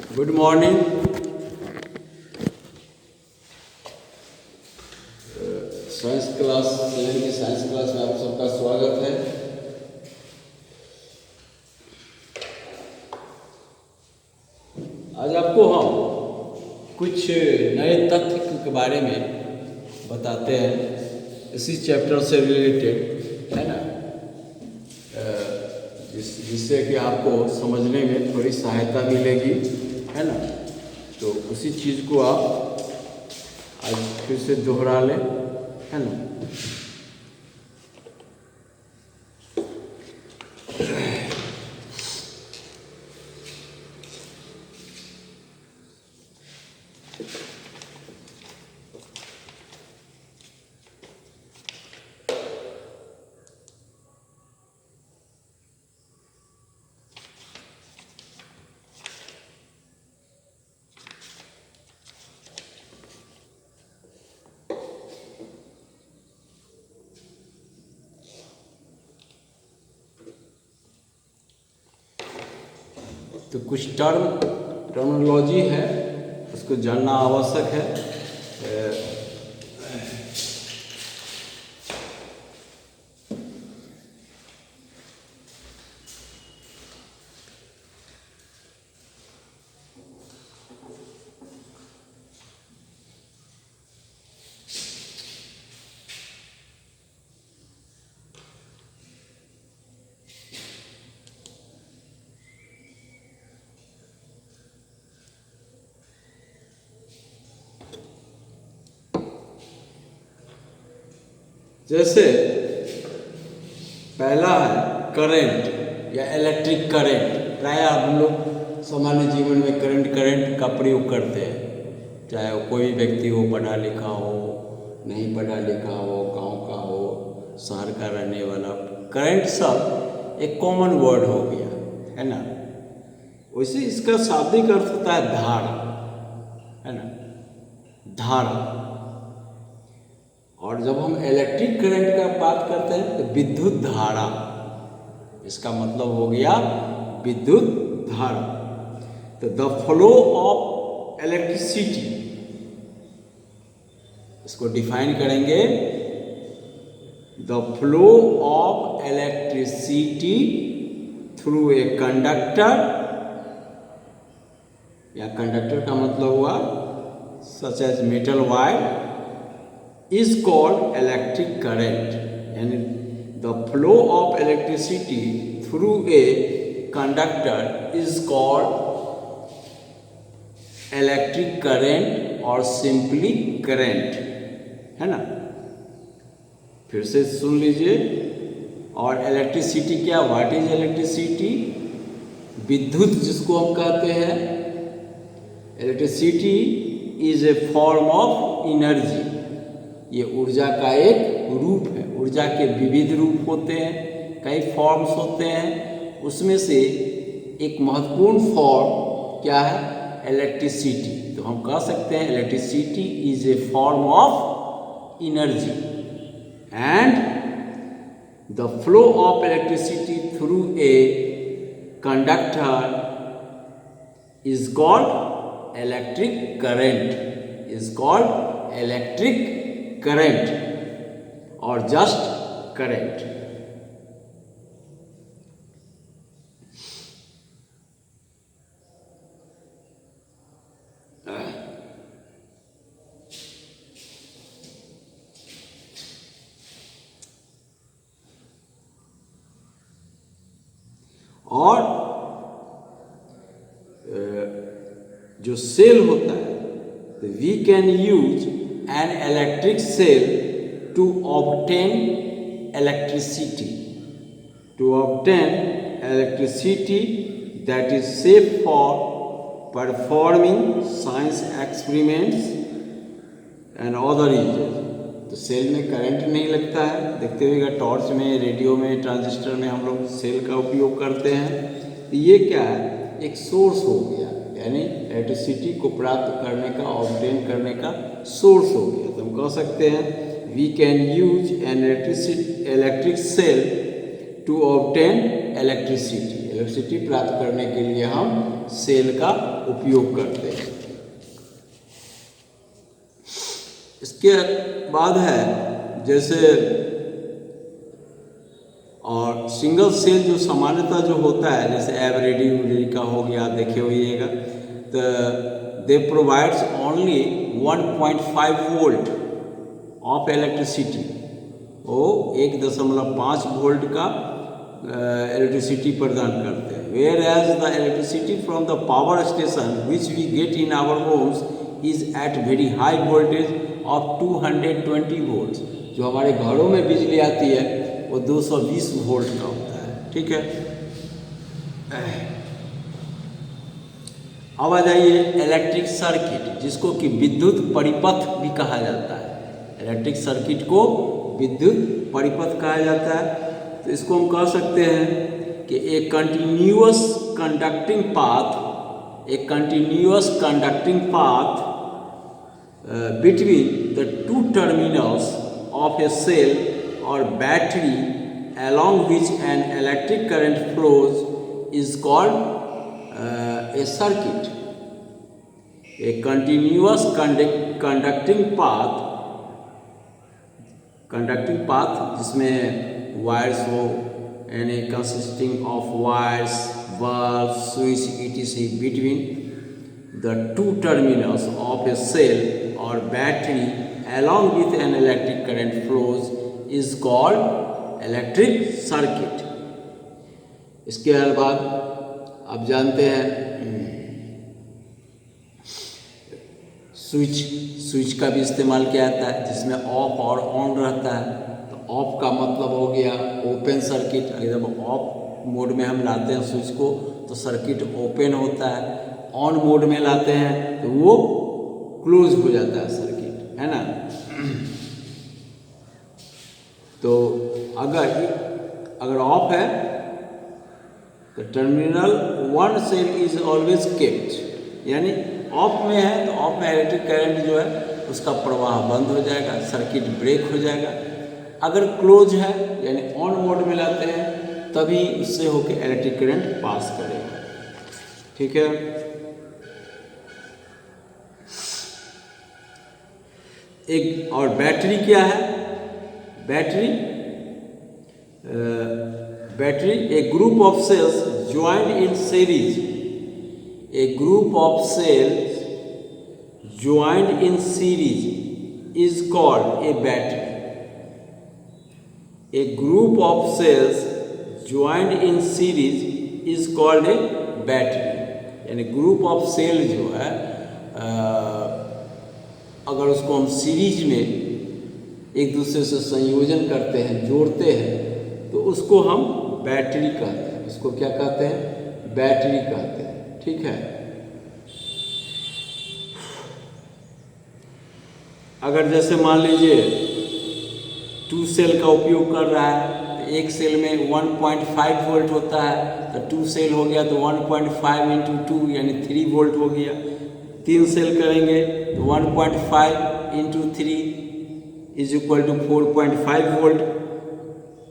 Good morning. Science class 7 की science class में आप सबका स्वागत है। आज आपको हम कुछ नए तथ्य के बारे में बताते हैं, इसी चैप्टर से रिलेटेड है ना, जिससे कि आपको समझने में थोड़ी सहायता मिलेगी, है ना। तो उसी चीज़ को आप आज फिर से दोहरा लें, है ना। तो कुछ टर्मिनोलॉजी है, उसको जानना आवश्यक है। जैसे पहला है करंट या इलेक्ट्रिक करंट। प्रायः हम लोग सामान्य जीवन में करंट का प्रयोग करते हैं, चाहे वो कोई व्यक्ति हो, पढ़ा लिखा हो, नहीं पढ़ा लिखा हो, गांव का हो, शहर का रहने वाला। करंट सब एक कॉमन वर्ड हो गया, है ना। वैसे इसका शाब्दिक अर्थ होता है धारा, है ना, धारा। और जब हम इलेक्ट्रिक करंट का बात करते हैं तो विद्युत धारा, इसका मतलब हो गया विद्युत धारा। तो द फ्लो ऑफ इलेक्ट्रिसिटी, इसको डिफाइन करेंगे, the flow of electricity through a conductor, या कंडक्टर का मतलब हुआ such as metal wire, is called electric current, and the flow of electricity through a conductor is called electric current or simply current, है ना। फिर से सुन लीजिए। और इलेक्ट्रिसिटी क्या, व्हाट इज इलेक्ट्रिसिटी? विद्युत जिसको हम कहते हैं, electricity is a form of energy. ये ऊर्जा का एक रूप है। ऊर्जा के विविध रूप होते हैं, कई फॉर्म्स होते हैं, उसमें से एक महत्वपूर्ण फॉर्म क्या है? इलेक्ट्रिसिटी। तो हम कह सकते हैं electricity is a form of energy, and the flow of electricity through a conductor is called electric current, is called electric current और जस्ट करंट। और जो सेल होता है, तो we can use an electric cell to obtain electricity, that is safe for performing science experiments and other uses। तो cell में current नहीं लगता है, देखते हुएगा टॉर्च में, रेडियो में, ट्रांजिस्टर में हम लोग सेल का उपयोग करते हैं। तो ये क्या है? एक सोर्स हो गया, यानी इलेक्ट्रिसिटी को प्राप्त करने का, ऑब्टेन करने का सोर्स हो गया। तो हम कह सकते हैं we can use an electric cell to obtain electricity. Electricity प्राप्त करने के लिए हम सेल का उपयोग करते हैं। इसके बाद है जैसे और सिंगल सेल जो सामान्यतः जो होता है, जैसे एवरेडी का हो गया, देखे होइएगा, तो they provides only 1.5 volt of electricity. वो 1.5 वोल्ट का इलेक्ट्रिसिटी प्रदान करते हैं। Where as the electricity from the power station which we get in our homes is at very high voltage of 220 volt. जो हमारे घरों में बिजली आती है वो 220 वोल्ट का होता है। ठीक है, अब आ जाइए इलेक्ट्रिक सर्किट, जिसको कि विद्युत परिपथ भी कहा जाता है। इलेक्ट्रिक सर्किट को विद्युत परिपथ कहा जाता है। तो इसको हम कह सकते हैं कि ए continuous conducting path between the two terminals of a cell or battery along which an electric current flows is called a circuit. A continuous conducting path जिसमें वायर्स हो, यानी consisting of wires, valves, switch etc. between the two terminals of a cell or battery along with an electric current flows is called electric circuit. इसके बाद आप जानते हैं switch का भी इस्तेमाल किया जाता है, जिसमें ऑफ और ऑन रहता है। तो ऑफ का मतलब हो गया ओपन सर्किट। जब ऑफ मोड में हम लाते हैं स्विच को तो सर्किट ओपन होता है। ऑन मोड में लाते हैं तो वो क्लोज हो जाता है सर्किट, है ना। तो अगर ऑफ है तो terminal 1 cell is always kept, यानी ऑफ में है तो ऑफ में इलेक्ट्रिक करंट जो है उसका प्रवाह बंद हो जाएगा, सर्किट ब्रेक हो जाएगा। अगर क्लोज है यानी ऑन मोड में लाते हैं तभी उससे होकर इलेक्ट्रिक करंट पास करेगा। ठीक है, एक और बैटरी क्या है? Battery a group of cells joined in series. A group of cells joined in series is called a battery. A group of cells joined in series is called a battery. यानी group of cell जो है अगर उसको हम series में एक दूसरे से संयोजन करते हैं, जोड़ते हैं, तो उसको हम बैटरी कहते हैं। उसको क्या कहते हैं? बैटरी कहते हैं। ठीक है, अगर जैसे मान लीजिए 2 सेल का उपयोग कर रहा है, तो एक सेल में 1.5 वोल्ट होता है, तो 2 सेल हो गया तो 1.5 × 2 यानी 3 वोल्ट हो गया। 3 सेल करेंगे तो 1.5 × 3 = 4.5 वोल्ट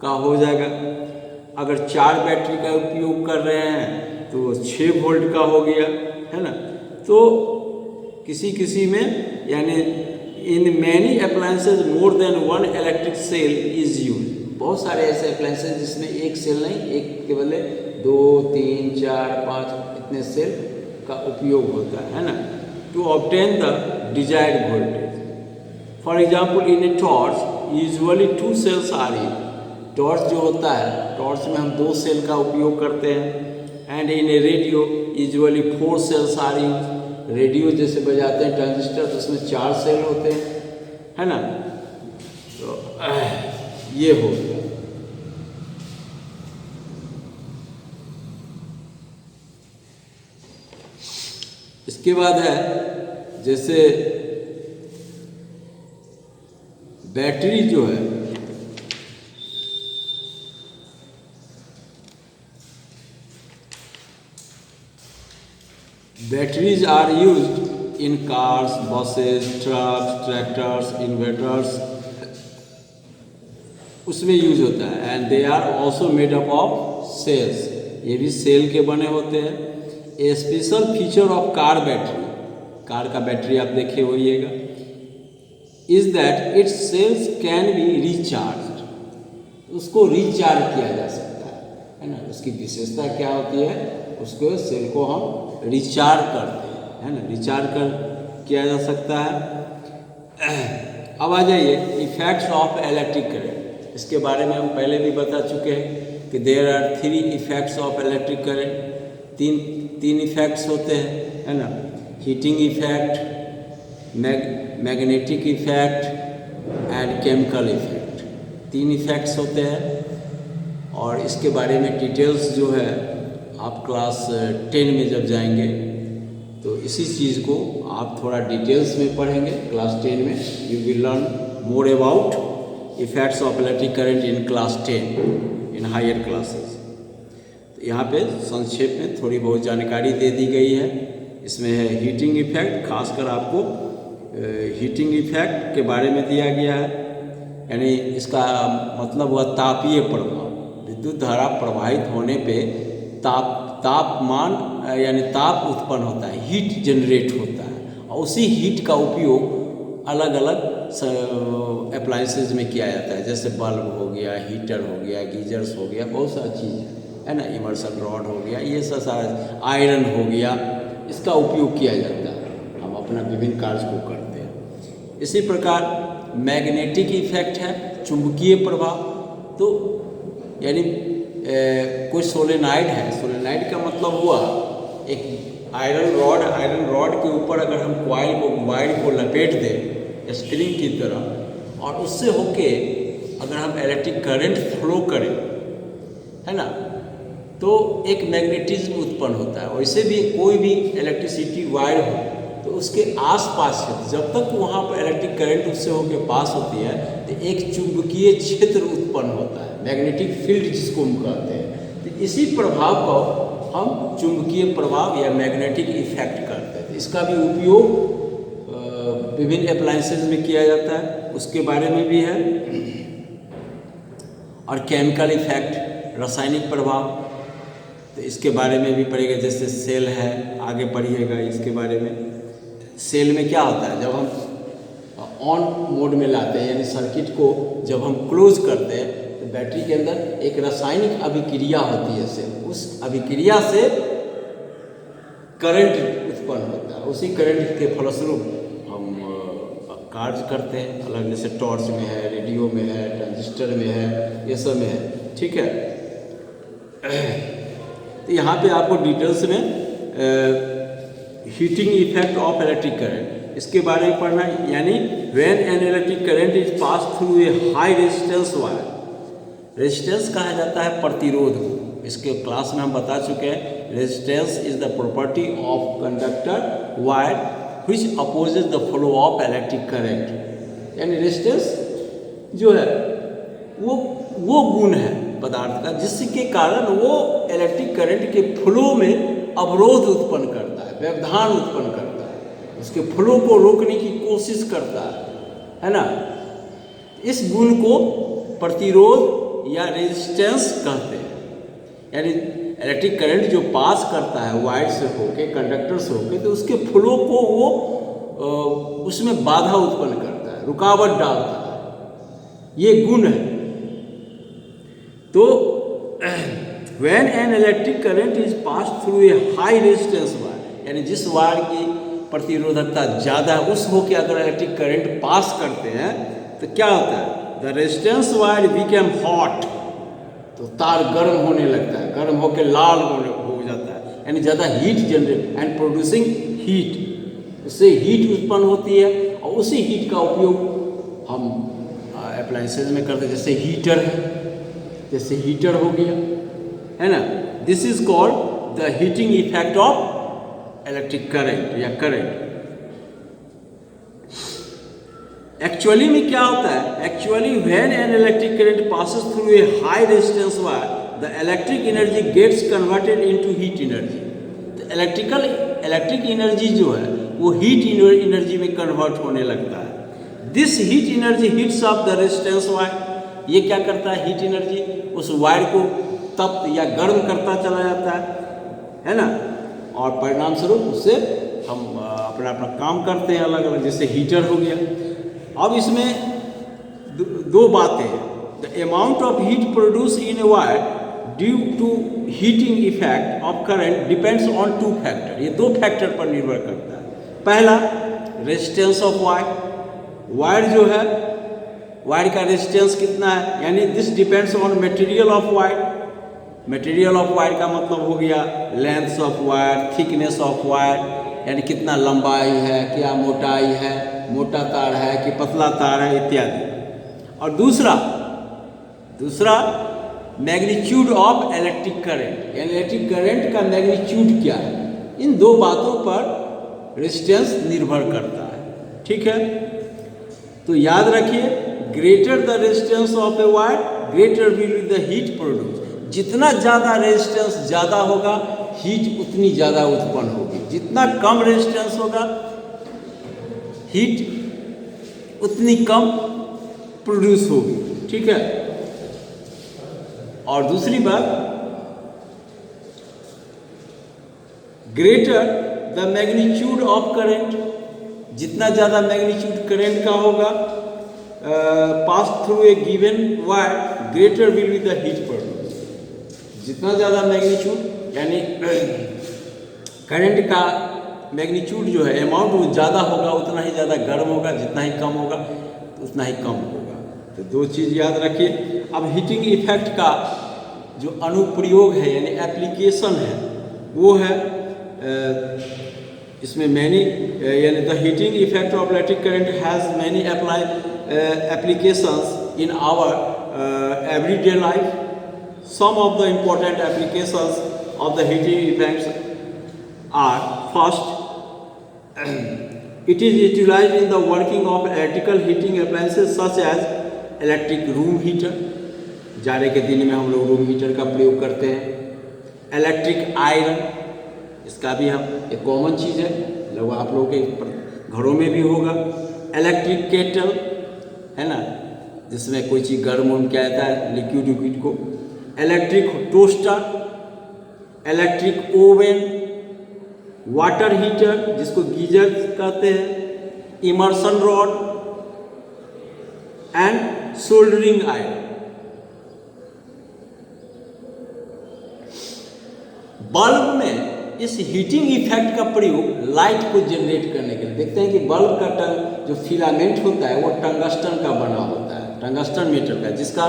का हो जाएगा। अगर 4 बैटरी का उपयोग कर रहे हैं तो 6 वोल्ट का हो गया, है ना। तो किसी में यानी in many appliances more than 1 electric cell is use. बहुत सारे ऐसे अप्लायंसेज जिसमें एक सेल नहीं, एक के बदले 2, 3, 4, 5 इतने सेल का उपयोग होता है ना, to obtain the desired voltage. For example, in a torch, usually 2 cells are in. Torch जो होता है, टॉर्च में हम 2 सेल का उपयोग करते हैं। And in a radio usually 4 cells are used. Radio जैसे बजाते हैं ट्रांजिस्टर तो उसमें 4 सेल होते हैं, है ना। तो ये हो गया। इसके बाद है जैसे बैटरी जो है batteries are used in cars, buses, trucks, tractors, inverters, उसमें यूज होता है। And they are also made up of cells. ये भी सेल के बने होते हैं। A special feature of car battery, car का बैटरी आप देखे होइएगा, is that its cells can be recharge, उसको रिचार्ज किया जा सकता है ना। उसकी विशेषता क्या होती है, उसको सेल को हम रिचार्ज करते हैं, है ना, रिचार्ज कर किया जा सकता है। अब आ जाइए इफेक्ट्स ऑफ इलेक्ट्रिक करंट, इसके बारे में हम पहले भी बता चुके हैं कि there are 3 effects of electric current, तीन इफेक्ट्स होते हैं, है ना, heating effect, magnetic effect and chemical effect, 3 effects होते हैं। और इसके बारे में डिटेल्स जो है आप क्लास 10 में जब जाएंगे तो इसी चीज़ को आप थोड़ा डिटेल्स में पढ़ेंगे। क्लास 10 में you will learn more about effects of electric current in class 10 in higher classes. तो यहाँ पे संक्षेप में थोड़ी बहुत जानकारी दे दी गई है। इसमें है हीटिंग इफेक्ट, खासकर आपको हीटिंग इफेक्ट के बारे में दिया गया है, यानी इसका मतलब हुआ तापीय प्रभाव। विद्युत धारा प्रवाहित होने पे तापमान यानी ताप उत्पन्न होता है, हीट जनरेट होता है, और उसी हीट का उपयोग अलग अलग अप्लाइंसेज में किया जाता है, जैसे बल्ब हो गया, हीटर हो गया, गीजर्स हो गया, बहुत सारी चीज़ है ना, इमर्सन रॉड हो गया, ये सब सारा, आयरन हो गया, इसका उपयोग किया जाता है, हम अपना विभिन्न कार्य को करते हैं। इसी प्रकार मैग्नेटिक इफेक्ट है, चुंबकीय प्रभाव। तो यानी कोई सोलेनाइड है, सोलेनाइड का मतलब हुआ एक आयरन रॉड के ऊपर अगर हम वायर को लपेट दें स्प्रिंग की तरह, और उससे होके अगर हम इलेक्ट्रिक करंट फ्लो करें, है ना, तो एक मैग्नेटिज्म उत्पन्न होता है। वैसे भी कोई भी इलेक्ट्रिसिटी वायर हो तो उसके आसपास जब तक वहाँ पर इलेक्ट्रिक करंट उससे होकर पास होती है तो एक चुंबकीय क्षेत्र उत्पन्न होता है, मैग्नेटिक फील्ड जिसको हम कहते हैं। तो इसी प्रभाव को हम चुंबकीय प्रभाव या मैग्नेटिक इफेक्ट करते हैं। तो इसका भी उपयोग विभिन्न अप्लायंसेज में किया जाता है, उसके बारे में भी है। और केमिकल इफेक्ट, रासायनिक प्रभाव, तो इसके बारे में भी पढ़िएगा। जैसे सेल है, आगे पढ़िएगा इसके बारे में। सेल में क्या होता है, जब हम ऑन मोड में लाते हैं यानी सर्किट को जब हम क्लोज करते हैं तो बैटरी के अंदर एक रासायनिक अभिक्रिया होती है सेल, उस अभिक्रिया से करंट उत्पन्न होता है। उसी करंट के फलस्वरूप हम कार्य करते हैं, अलग जैसे टॉर्च में है, रेडियो में है, ट्रांजिस्टर में है, ये सब में है, ठीक है। तो यहाँ पे आपको डिटेल्स में heating effect of electric current इसके बारे में पढ़ना है। यानी when an electric current is pass through a high resistance wire, resistance कहा जाता है प्रतिरोध को, इसके क्लास में हम बता चुके हैं। Resistance is the property of conductor wire which opposes the flow of electric current. यानी रेजिस्टेंस जो है वो गुण है पदार्थ का जिसके कारण वो इलेक्ट्रिक करंट के फ्लो में अवरोध उत्पन्न करता है, व्यवधान उत्पन्न करता है, उसके फ्लो को रोकने की कोशिश करता है ना। इस गुण को प्रतिरोध या रेजिस्टेंस कहते हैं। यानी इलेक्ट्रिक करंट जो पास करता है वायर से होके, कंडक्टर से होके, तो उसके फ्लो को वो उसमें बाधा उत्पन्न करता है, रुकावट डालता है, ये गुण है। तो when an electric current is passed through a high resistance wire, यानी जिस वायर की प्रतिरोधकता ज़्यादा है उस होके अगर इलेक्ट्रिक करंट पास करते हैं तो क्या होता है, the resistance wire became hot, तो तार गर्म होने लगता है, गर्म होकर लाल हो जाता है, यानी ज़्यादा heat generate and producing heat, उससे हीट उत्पन्न होती है। और उसी हीट का उपयोग हम अप्लायंसेज में करते हैं, जैसे हीटर है, जैसे हीटर हो गया, है ना। This is called the heating effect of electric current या करंट। एक्चुअली में क्या होता है, actually when an electric current passes through a high resistance wire the electric energy gets converted into heat energy. तो इलेक्ट्रिक एनर्जी जो है वो heat energy में कन्वर्ट होने लगता है। This heat energy heats up the resistance wire. ये क्या करता है, हीट एनर्जी उस वायर को तप्त या गर्म करता चला जाता है ना, और परिणाम स्वरूप उससे हम अपना अपना काम करते हैं अलग अलग, जैसे हीटर हो गया। अब इसमें दो बातें हैं। The amount of heat produce in a wire due to heating effect of current depends on 2 factor. ये 2 फैक्टर पर निर्भर करता है। पहला, रेजिस्टेंस ऑफ वायर। वायर जो है, वायर का रेजिस्टेंस कितना है, यानी this depends on material of wire. Material of wire का मतलब हो गया length of wire, thickness of wire, यानी कितना लंबाई है, क्या मोटाई है, मोटा तार है कि पतला तार है इत्यादि। और दूसरा मैग्नीट्यूड ऑफ इलेक्ट्रिक करंट, यानी इलेक्ट्रिक करंट का मैग्नीट्यूड क्या है। इन 2 बातों पर रेजिस्टेंस निर्भर करता है। ठीक है, तो याद रखिए, greater the resistance of a wire greater will be the heat produce. जितना ज़्यादा रेजिस्टेंस ज़्यादा होगा, हीट उतनी ज़्यादा उत्पन्न होगी। जितना कम रेजिस्टेंस होगा, हीट उतनी कम प्रोड्यूस होगी। ठीक है, और दूसरी बात, greater the magnitude of current, जितना ज़्यादा मैग्नीट्यूड करंट का होगा pass through a given wire greater will be the heat produce. जितना ज़्यादा मैग्नीट्यूड यानी करंट का मैग्नीट्यूड जो है, अमाउंट वो ज़्यादा होगा, उतना ही ज़्यादा गर्म होगा, जितना ही कम होगा उतना ही कम होगा। तो 2 चीज़ याद रखिए। अब हीटिंग इफेक्ट का जो अनुप्रयोग है यानी एप्लीकेशन है, वो है इसमें मैनी, यानी the heating effect of electric current has many applications in our everyday life. Some of the important applications of the heating effects are: first, it is utilized in the working of electrical heating appliances such as electric room heater. जाड़े के दिन में हम लोग room heater का प्रयोग करते हैं। इलेक्ट्रिक आयरन, इसका भी हम एक कॉमन चीज़ है, लगभग आप लोगों के घरों में भी होगा। इलेक्ट्रिक केटल है ना, जिसमें कोई चीज़ गर्म होम किया जाता है, लिक्विड को। Electric toaster, electric oven, water heater जिसको गीजर कहते हैं, immersion rod and soldering iron. Bulb में इस हीटिंग इफेक्ट का प्रयोग लाइट को जनरेट करने के लिए। देखते हैं कि बल्ब का जो फिलामेंट होता है वो टंगस्टन का बना होता है, टंगस्टन मेटल का, जिसका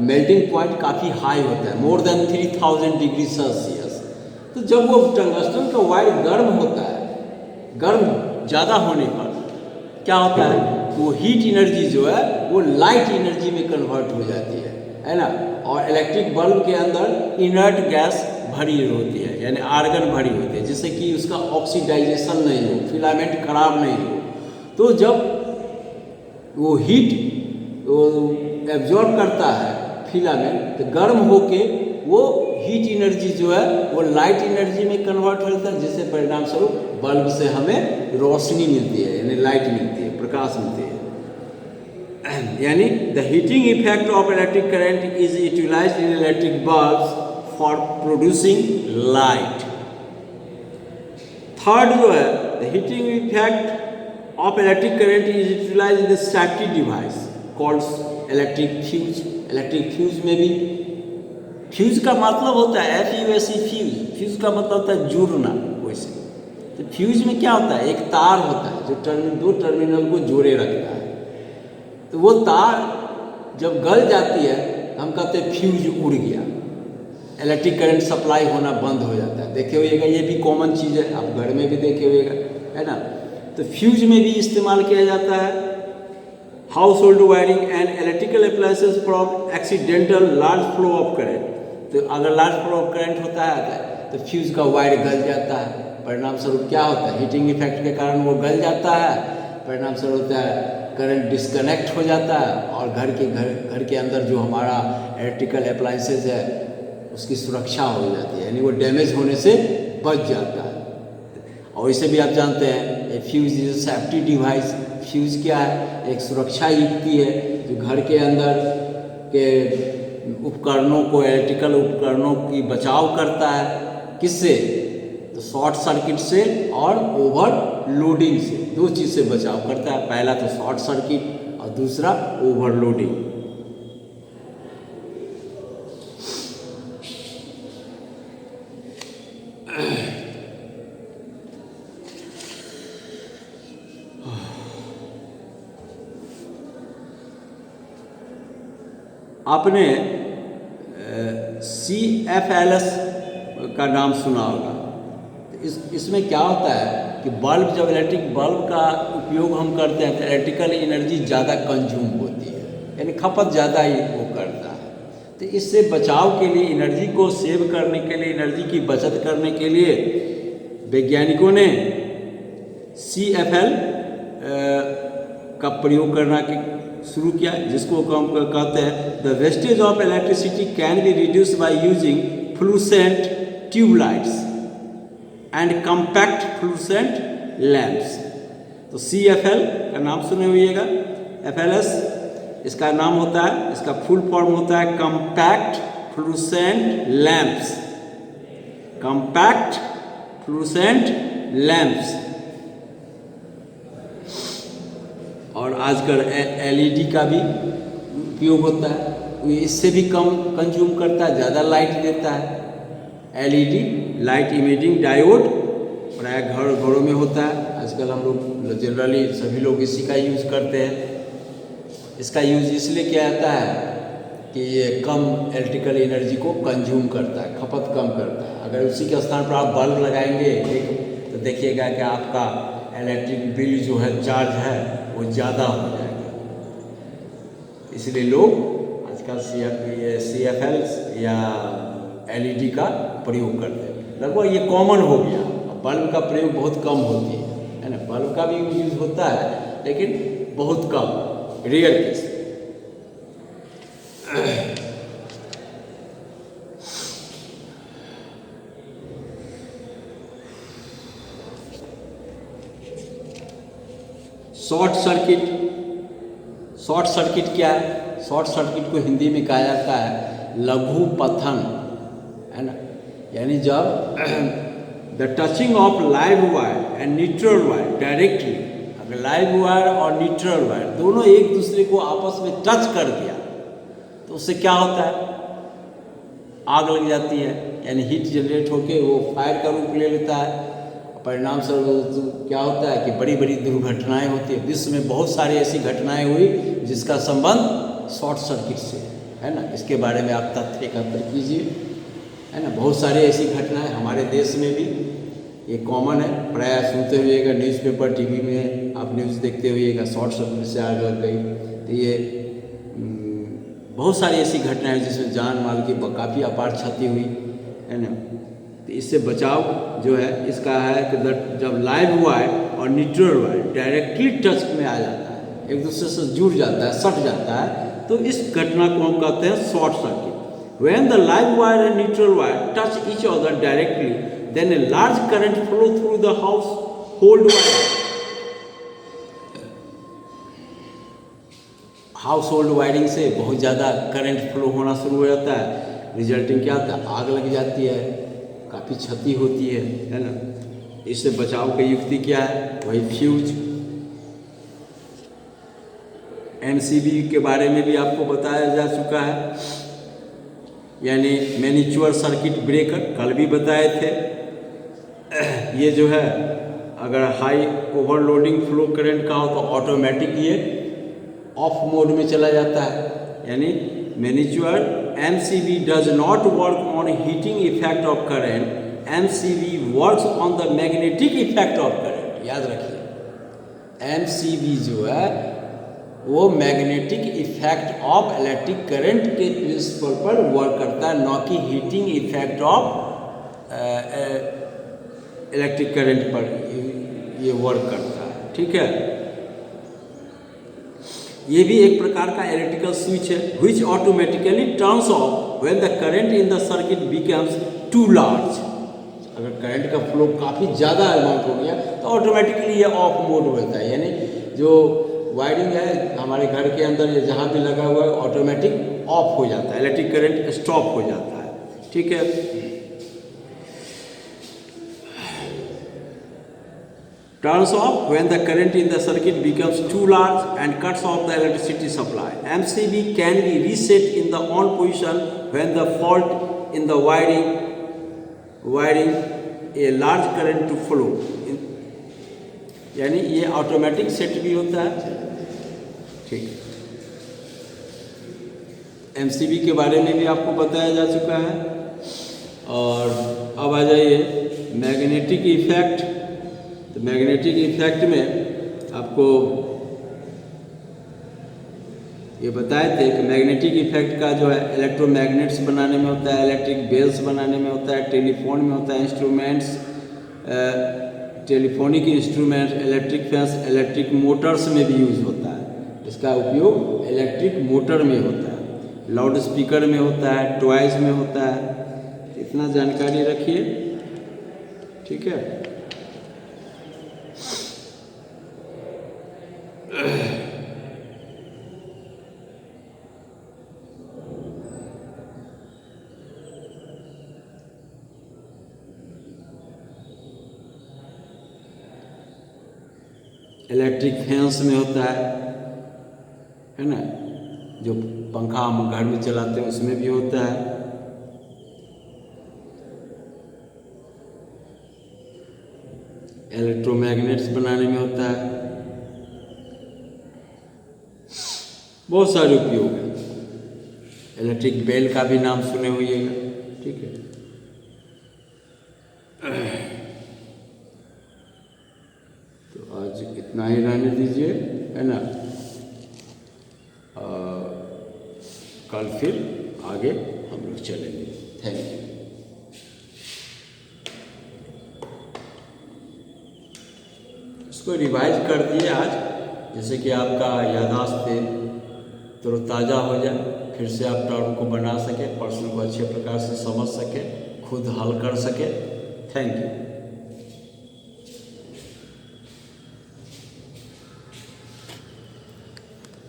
मेल्टिंग पॉइंट काफ़ी हाई होता है, मोर देन 3000 डिग्री सेल्सियस। तो जब वो टंगस्टन का वायर गर्म होता है, गर्म ज़्यादा होने पर क्या होता है, वो हीट एनर्जी जो है वो लाइट एनर्जी में कन्वर्ट हो जाती है ना। और इलेक्ट्रिक बल्ब के अंदर इनर्ट गैस भरी होती है, यानी आर्गन भरी होती है, जिससे कि उसका ऑक्सीडाइजेशन नहीं हो, फिलामेंट खराब नहीं हो। तो जब वो हीट एब्जॉर्ब करता है फिलामेंट, तो गर्म होके वो हीट एनर्जी जो है वो लाइट एनर्जी में कन्वर्ट होता है, जिससे परिणाम स्वरूप बल्ब से हमें रोशनी मिलती है, यानी लाइट मिलती है, प्रकाश मिलती है। यानी the heating effect of electric current is utilized in electric bulbs for producing light. Third जो है, the heating effect of electric current is utilized in the safety device called electric fuse. Electric fuse में भी, fuse का मतलब होता है FUSE fuse, fuse का मतलब होता है जुड़ना। वैसे तो फ्यूज में क्या होता है, एक तार होता है जो दो टर्मिनल को जोड़े रखता है। तो वो तार जब गल जाती है, हम कहते हैं फ्यूज उड़ गया, इलेक्ट्रिक करंट सप्लाई होना बंद हो जाता है। देखे होइएगा, ये भी कॉमन चीज़ है, आप घर में भी देखे होइएगा, है ना। तो फ्यूज में भी इस्तेमाल किया जाता है। House hold wiring and electrical appliances from accidental large flow of current. तो अगर लार्ज फ्लो ऑफ करंट होता है तो फ्यूज का वायर गल जाता है, परिणाम स्वरूप क्या होता है, हीटिंग इफेक्ट के कारण वो गल जाता है, परिणाम स्वरूप होता है करंट डिस्कनेक्ट हो जाता है, और घर के अंदर जो हमारा इलेक्ट्रिकल अप्लायंसेस है उसकी सुरक्षा हो जाती है, यानी वो डैमेज होने से बच जाता है। और इसे भी आप जानते हैं, fuse is safety device. Fuse क्या है, एक सुरक्षा युक्ति है जो घर के अंदर के उपकरणों को, इलेक्ट्रिकल उपकरणों की बचाव करता है। किससे? तो शॉर्ट सर्किट से और ओवरलोडिंग से, दो चीज़ से बचाव करता है। पहला तो शॉर्ट सर्किट और दूसरा ओवरलोडिंग। आपने CFLS का नाम सुना होगा। इसमें क्या होता है कि बल्ब, जब इलेक्ट्रिक बल्ब का उपयोग हम करते हैं तो इलेक्ट्रिकल एनर्जी ज़्यादा कंज्यूम होती है, यानी खपत ज़्यादा ही वो करता है। तो इससे बचाव के लिए, एनर्जी को सेव करने के लिए, एनर्जी की बचत करने के लिए वैज्ञानिकों ने CFL का प्रयोग करना शुरू किया, जिसको हम कहते हैं the wastage of electricity can be reduce by using fluorescent tubelights and compact fluorescent lamps. तो CFL का नाम सुने हुएगा, FLS इसका नाम होता है, इसका फुल फॉर्म होता है compact fluorescent lamps, compact fluorescent lamps. और आजकल LED का भी उपयोग होता है, इससे भी कम कंज्यूम करता है, ज़्यादा लाइट देता है। LED लाइट इमेजिंग डायोड प्राय घरों में होता है। आजकल हम लोग जनरली सभी लोग इसी का यूज़ करते हैं। इसका यूज़ इसलिए किया जाता है कि ये कम इलेक्ट्रिकल एनर्जी को कंज्यूम करता है, खपत कम करता है। अगर उसी के स्थान पर आप बल्ब लगाएंगे तो देखिएगा कि आपका इलेक्ट्रिक बिल जो है, चार्ज है, वो ज़्यादा हो जाएगा। इसलिए लोग आजकल CFL या LED का प्रयोग करते हैं। लगभग ये कॉमन हो गया। बल्ब का प्रयोग बहुत कम होती है ना। बल्ब का भी यूज होता है लेकिन बहुत कम, rare case. Short circuit, short circuit क्या है? शॉर्ट सर्किट को हिंदी में कहा जाता है लघु पथन, है ना। यानी जब the touching of live wire and neutral wire directly, अगर लाइव वायर और न्यूट्रल वायर दोनों एक दूसरे को आपस में टच कर दिया तो उससे क्या होता है? आग लग जाती है, यानी हीट जनरेट होकर वो फायर का रूप ले लेता है। परिणाम स्वरूप क्या होता है कि बड़ी बड़ी दुर्घटनाएं होती है। विश्व में बहुत सारी ऐसी घटनाएं हुई जिसका संबंध शॉर्ट सर्किट से है ना। इसके बारे में आप तथ्य एकत्र कीजिए, है ना। बहुत सारी ऐसी घटनाएं हमारे देश में भी ये कॉमन है, प्राय सुनते हुएगा न्यूज़पेपर, टीवी में आप न्यूज़ देखते हुएगा शॉर्ट सर्किट से आग लग गई। तो ये बहुत सारी ऐसी घटनाएं जिसमें जान माल की काफ़ी अपार क्षति हुई, है ना। तो इससे बचाव जो है इसका है कि जब लाइव वायर और न्यूट्रल वायर डायरेक्टली टच में आ जाता है, एक दूसरे से जुड़ जाता है, सट जाता है, तो इस घटना को हम कहते हैं short circuit. When the live wire and neutral wire touch each other directly then a large current flow through the household wire. Household wiring से बहुत ज़्यादा करंट फ्लो होना शुरू हो जाता है। रिजल्टिंग क्या होता है? आग लग जाती है, काफ़ी क्षति होती है ना। इससे बचाव की युक्ति क्या है? वही फ्यूज। MCB के बारे में भी आपको बताया जा चुका है, यानी मैनिचुअर सर्किट ब्रेकर, कल भी बताए थे। ये जो है अगर हाई ओवरलोडिंग फ्लो करंट का हो तो ऑटोमेटिक ये ऑफ मोड में चला जाता है। यानी मैनिचुअर MCB does not work on heating effect of current, MCB works on the magnetic effect of current। याद रखिए, MCB जो है वो magnetic effect of electric current के प्रिंसिपल पर वर्क करता है, न कि heating effect of electric current पर ये वर्क करता है। ठीक है, ये भी एक प्रकार का इलेक्ट्रिकल स्विच है which automatically turns off when the current in the circuit becomes too large। अगर करंट का फ्लो काफ़ी ज़्यादा अमाउंट हो गया तो ऑटोमेटिकली ये ऑफ मोड होता है, यानी जो वायरिंग है हमारे घर के अंदर, ये जहाँ भी लगा हुआ है ऑटोमेटिक ऑफ हो जाता है, इलेक्ट्रिक करंट स्टॉप हो जाता है। ठीक है, turns off when the current in the circuit becomes too large and cuts off the electricity supply. MCB can be reset in the on position when the fault in the wiring a large current to flow. यानी ये automatic set भी होता है। ठीक है, MCB के बारे में भी आपको बताया जा चुका है। और अब आ जाइए मैग्नेटिक इफेक्ट। तो मैग्नेटिक इफेक्ट में आपको ये बताए थे कि मैग्नेटिक इफेक्ट का जो है इलेक्ट्रोमैग्नेट्स बनाने में होता है, इलेक्ट्रिक बेल्स बनाने में होता है, टेलीफोन में होता है, instruments, telephonic instrument, electric fans, electric Motors में भी यूज होता है। इसका उपयोग इलेक्ट्रिक मोटर में होता है, लाउड स्पीकर में होता है, टॉयज में होता है। इतना जानकारी रखिए। ठीक है, इलेक्ट्रिक फैंस में होता है ना, जो पंखा हम घर में चलाते हैं उसमें भी होता है। इलेक्ट्रोमैग्नेट्स बनाने में होता है। बहुत सारे उपयोग हैं। इलेक्ट्रिक बेल का भी नाम सुने होइएगा। ठीक है, तो आज इतना ही रहने दीजिए, है ना। कल फिर आगे हम लोग चलेंगे। Thank you. इसको रिवाइज कर दिए आज, जैसे कि आपका याददाश्त तरोताज़ा हो जाए, फिर से आप टर्म को बना सके, प्रश्न को अच्छे प्रकार से समझ सके, खुद हल कर सके। Thank you.